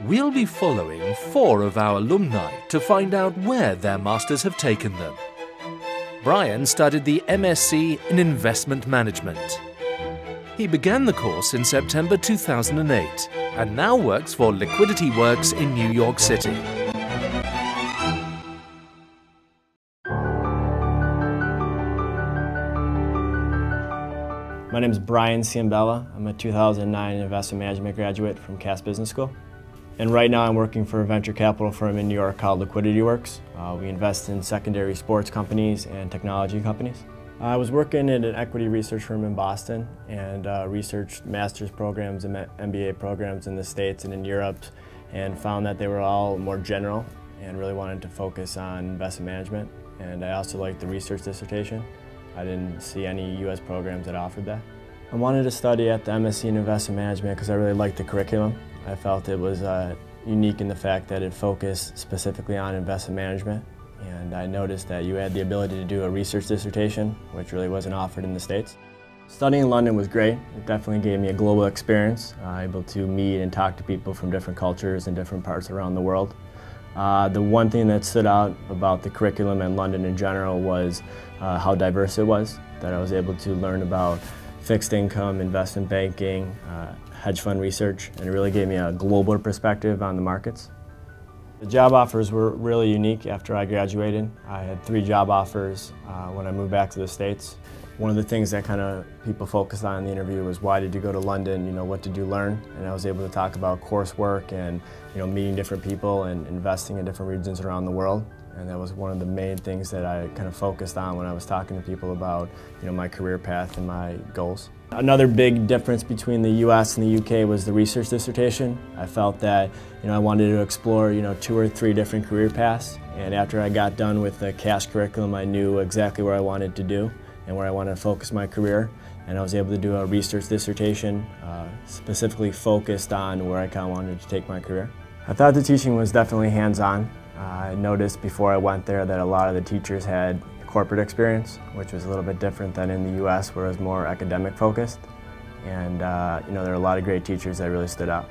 We'll be following 4 of our alumni to find out where their masters have taken them. Bryan studied the MSc in Investment Management. He began the course in September 2008 and now works for Liquidity Works in New York City. My name is Bryan Ciambella. I'm a 2009 investment management graduate from Cass Business School. And right now I'm working for a venture capital firm in New York called Liquidity Works. We invest in secondary sports companies and technology companies. I was working at an equity research firm in Boston and researched master's programs and MBA programs in the States and in Europe, and found that they were all more general and really wanted to focus on investment management. And I also liked the research dissertation. I didn't see any U.S. programs that offered that. I wanted to study at the MSc in Investment Management because I really liked the curriculum. I felt it was unique in the fact that it focused specifically on investment management, and I noticed that you had the ability to do a research dissertation, which really wasn't offered in the States. Studying in London was great. It definitely gave me a global experience, able to meet and talk to people from different cultures and different parts around the world. The one thing that stood out about the curriculum in London in general was how diverse it was, that I was able to learn about fixed income, investment banking, hedge fund research, and it really gave me a global perspective on the markets. The job offers were really unique after I graduated. I had 3 job offers when I moved back to the States. One of the things that kind of people focused on in the interview was, why did you go to London? You know, what did you learn? And I was able to talk about coursework and, you know, meeting different people and investing in different regions around the world. And that was one of the main things that I kind of focused on when I was talking to people about, you know, my career path and my goals. Another big difference between the US and the UK was the research dissertation. I felt that, you know, I wanted to explore, you know, 2 or 3 different career paths. And after I got done with the Cass curriculum, I knew exactly where I wanted to do and where I wanted to focus my career. And I was able to do a research dissertation specifically focused on where I kind of wanted to take my career. I thought the teaching was definitely hands-on. I noticed before I went there that a lot of the teachers had corporate experience, which was a little bit different than in the US, where it was more academic focused. And you know, there are a lot of great teachers that really stood out.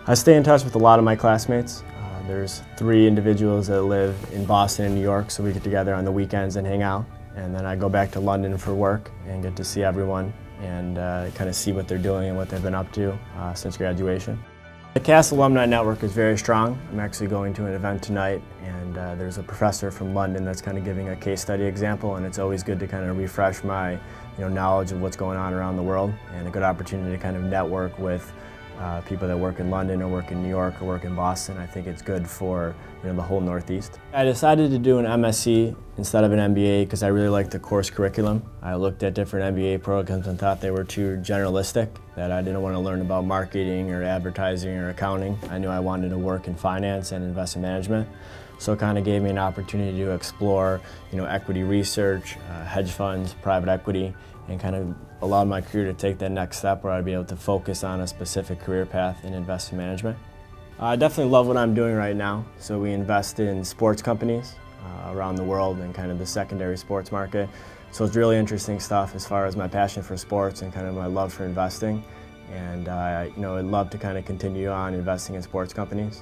I stay in touch with a lot of my classmates. There's 3 individuals that live in Boston and New York, so we get together on the weekends and hang out. And then I go back to London for work and get to see everyone and kind of see what they're doing and what they've been up to since graduation. The Cass Alumni Network is very strong. I'm actually going to an event tonight, and there's a professor from London that's kind of giving a case study example, and it's always good to kind of refresh my knowledge of what's going on around the world, and a good opportunity to kind of network with people that work in London or work in New York or work in Boston. I think it's good for the whole Northeast. I decided to do an MSc instead of an MBA because I really liked the course curriculum. I looked at different MBA programs and thought they were too generalistic, that I didn't want to learn about marketing or advertising or accounting. I knew I wanted to work in finance and investment management. So it kind of gave me an opportunity to explore equity research, hedge funds, private equity, and kind of allowed my career to take that next step where I'd be able to focus on a specific career path in investment management. I definitely love what I'm doing right now. So we invest in sports companies around the world and kind of the secondary sports market. So it's really interesting stuff as far as my passion for sports and kind of my love for investing. And I'd love to kind of continue on investing in sports companies.